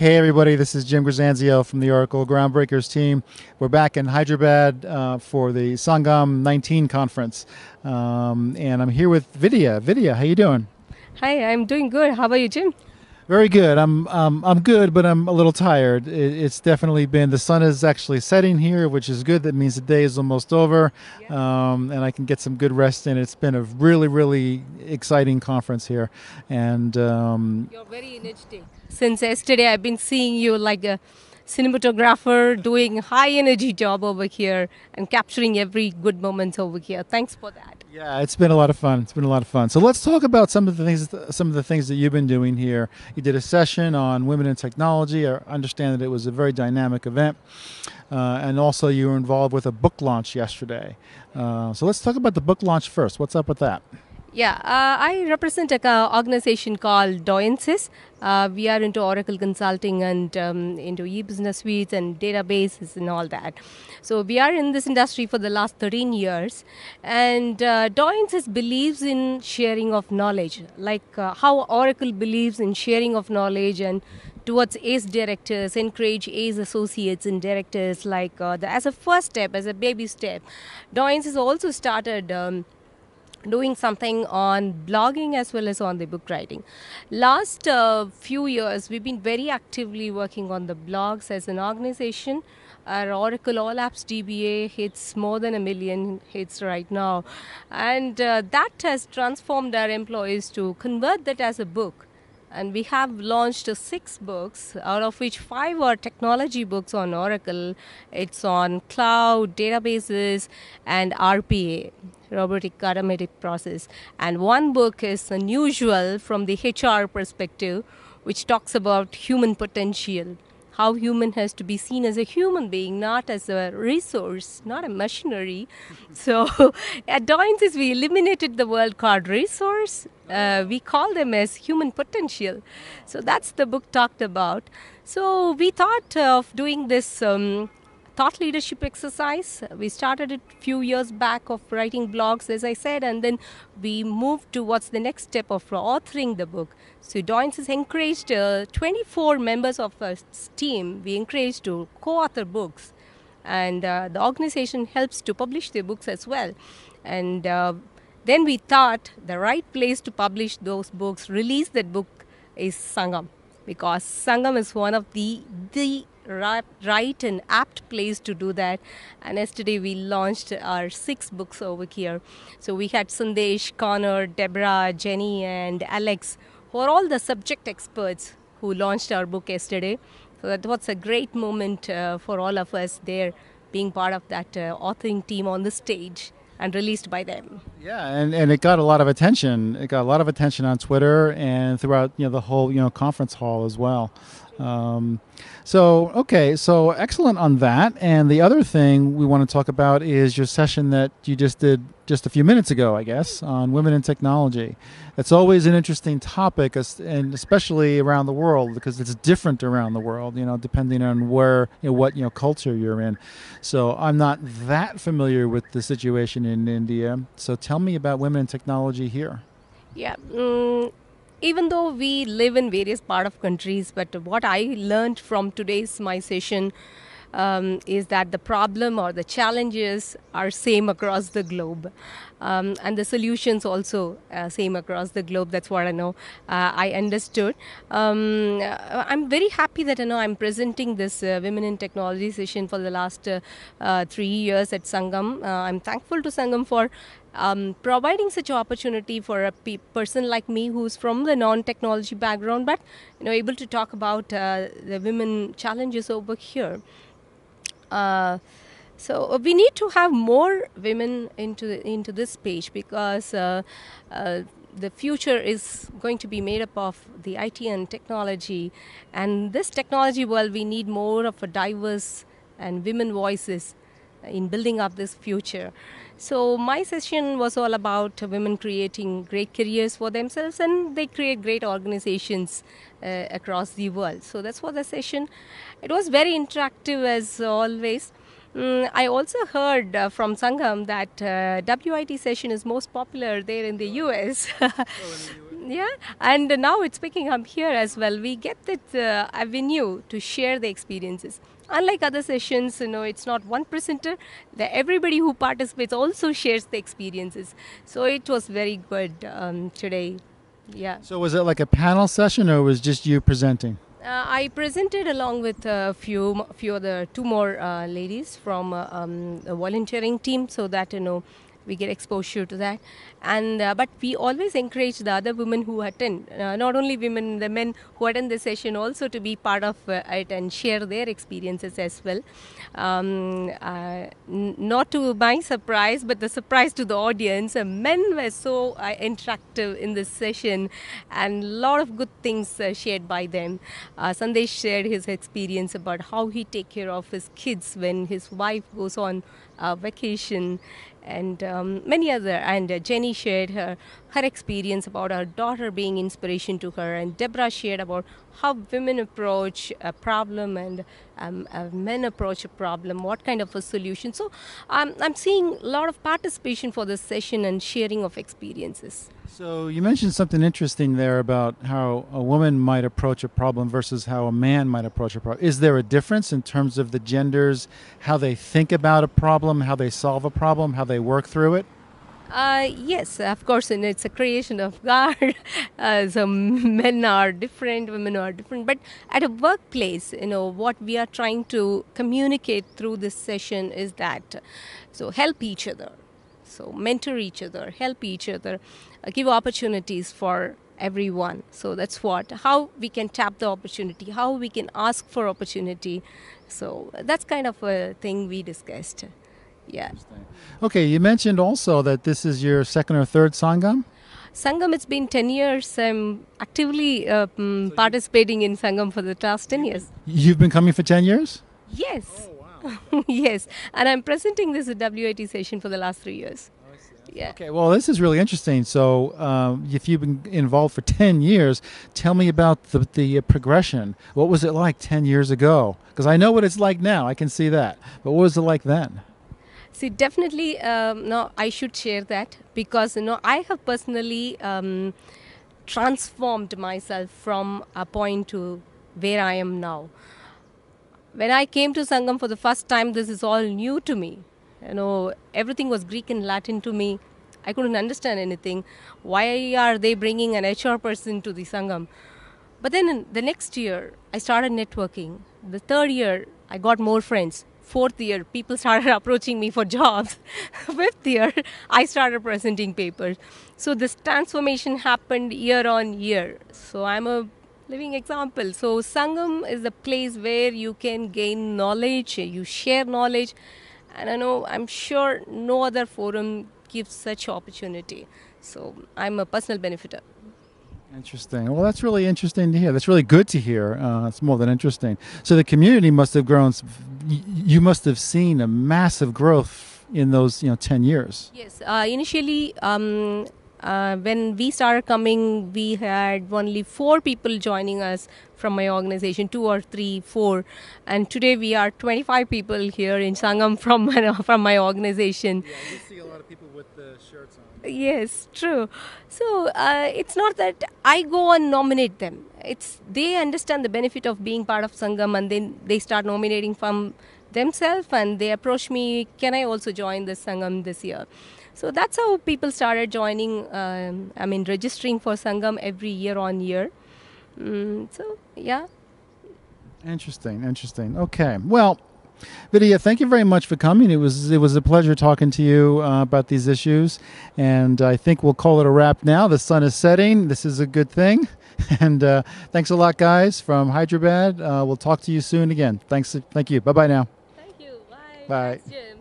Hey everybody, this is Jim Grisanzio from the Oracle Groundbreakers team. We're back in Hyderabad for the Sangam 19 conference, and I'm here with Vidya. Vidya, how you doing? Hi, I'm doing good. How about you, Jim? Very good. I'm good, but I'm a little tired. It's definitely been the sun is actually setting here, which is good. That means the day is almost over, and I can get some good rest in. It's been a really exciting conference here, and You're very energetic. Since yesterday, I've been seeing you like a cinematographer doing high energy job over here and capturing every good moment over here. Thanks for that. yeah, it's been a lot of fun. It's been a lot of fun. So let's talk about some of the things that you've been doing here. You did a session on women in technology. I understand that it was a very dynamic event, and also you were involved with a book launch yesterday. So let's talk about the book launch first. What's up with that? Yeah, I represent a organization called Doyensys. We are into Oracle consulting and into e-business suites and databases and all that. So we are in this industry for the last 13 years. And Doyensys believes in sharing of knowledge, like how Oracle believes in sharing of knowledge and towards ACE directors, encourage ACE associates and directors like as a first step, as a baby step. Doyensys also started doing something on blogging as well as on the book writing. Last few years, we've been very actively working on the blogs as an organization. Our Oracle All Apps DBA hits more than 1 million hits right now. And that has transformed our employees to convert that as a book. And we have launched 6 books, out of which 5 are technology books on Oracle. It's on cloud, databases, and RPA, robotic automatic process. And one book is unusual from the HR perspective, which talks about human potential, how human has to be seen as a human being, not as a resource, not a machinery. So at Doyensys, we eliminated the word called resource. We call them as human potential. So that's the book talked about. So we thought of doing this thought leadership exercise. We started it a few years back of writing blogs, as I said, and then we moved towards the next step of authoring the book. So Doyensys encouraged 24 members of our team. We encouraged to co-author books, and the organization helps to publish the books as well. And then we thought the right place to publish those books, release that book, is Sangam, because Sangam is one of the right and apt place to do that. And yesterday we launched our 6 books over here. So we had Sandesh, Connor, Deborah, Jenny, and Alex, who are all the subject experts who launched our book yesterday. So that was a great moment for all of us there, being part of that authoring team on the stage and released by them. Yeah, and it got a lot of attention. It got a lot of attention on Twitter and throughout the whole conference hall as well. Um, so okay, so excellent on that. And the other thing we want to talk about is your session that you just did just a few minutes ago, I guess, on women in technology. It's always an interesting topic, and especially around the world because it's different around the world. Depending on where what culture you're in. So I'm not that familiar with the situation in India. So tell me about women in technology here. Yeah. Even though we live in various part of countries, but what I learned from today's my session is that the problem or the challenges are same across the globe, and the solutions also same across the globe. That's what I know. I understood. I'm very happy that I'm presenting this Women in Technology session for the last 3 years at Sangam. I'm thankful to Sangam for providing such opportunity for a person like me who's from the non-technology background, but able to talk about the women challenges over here. So we need to have more women into this page because the future is going to be made up of the IT and technology, and this technology world we need more of a diverse and women voices in building up this future. So my session was all about women creating great careers for themselves, and they create great organizations across the world. So that's what the session. It was very interactive as always. I also heard from Sangam that WIT session is most popular there in the US. Yeah, and now it's picking up here as well. We get that avenue to share the experiences. Unlike other sessions, it's not one presenter. Everybody who participates also shares the experiences. So it was very good today. Yeah. So was it like a panel session, or was just you presenting? I presented along with a few other two more ladies from the volunteering team, so that we get exposure to that. And but we always encourage the other women who attend, not only women, the men who attend the session also to be part of it and share their experiences as well. Not to my surprise, but the surprise to the audience, men were so interactive in this session, and a lot of good things shared by them. Sandesh shared his experience about how he take care of his kids when his wife goes on vacation, and many other. And Jenny shared her experience about her daughter being inspiration to her, and Deborah shared about how women approach a problem and men approach a problem, what kind of a solution. So I'm seeing a lot of participation for this session and sharing of experiences. So you mentioned something interesting there about how a woman might approach a problem versus how a man might approach a problem. Is there a difference in terms of the genders, how they think about a problem, how they solve a problem, how they work through it? Yes, of course, and it's a creation of God. So men are different, women are different. But at a workplace, what we are trying to communicate through this session is that, so help each other. So mentor each other, help each other, give opportunities for everyone. So that's how we can tap the opportunity, how we can ask for opportunity. So that's kind of a thing we discussed. Yeah. Okay, you mentioned also that this is your second or third Sangam? Sangam, it's been 10 years. I'm actively participating in Sangam for the last 10 years. You've been coming for 10 years? Yes. Oh, wow. Yes. And I'm presenting this WIT session for the last 3 years. Yeah. Okay, well, this is really interesting. So if you've been involved for 10 years, tell me about the progression. What was it like 10 years ago? Because I know what it's like now. I can see that. But what was it like then? See, definitely, no, I should share that because, I have personally transformed myself from a point to where I am now. When I came to Sangam for the first time, this is all new to me. Everything was Greek and Latin to me. I couldn't understand anything. Why are they bringing an HR person to the Sangam? But then in the next year, I started networking. The third year, I got more friends. Fourth year, people started approaching me for jobs. Fifth year, I started presenting papers. So this transformation happened year on year. So I'm a living example. So Sangam is the place where you can gain knowledge, you share knowledge. And I'm sure no other forum gives such opportunity. So I'm a personal benefiter. Interesting. Well, that's really interesting to hear. That's really good to hear. It's more than interesting. So the community must have grown. You must have seen a massive growth in those 10 years. Yes. Initially, when we started coming, we had only 4 people joining us from my organization, 2 or 3, 4. And today we are 25 people here in Sangam from my organization. Yeah, you see a lot of people with the shirts on. Yes, true. So it's not that I go and nominate them. It's they understand the benefit of being part of Sangam, and then they start nominating from themselves, and they approach me, can I also join the Sangam this year? So that's how people started joining, registering for Sangam every year on year. So, yeah. Interesting. Okay. Well, Vidya, thank you very much for coming. It was a pleasure talking to you about these issues, and I think we'll call it a wrap now. The sun is setting. This is a good thing, and thanks a lot, guys, from Hyderabad. We'll talk to you soon again. Thank you. Bye-bye now. Thank you. Bye. Bye. Thanks, Jim.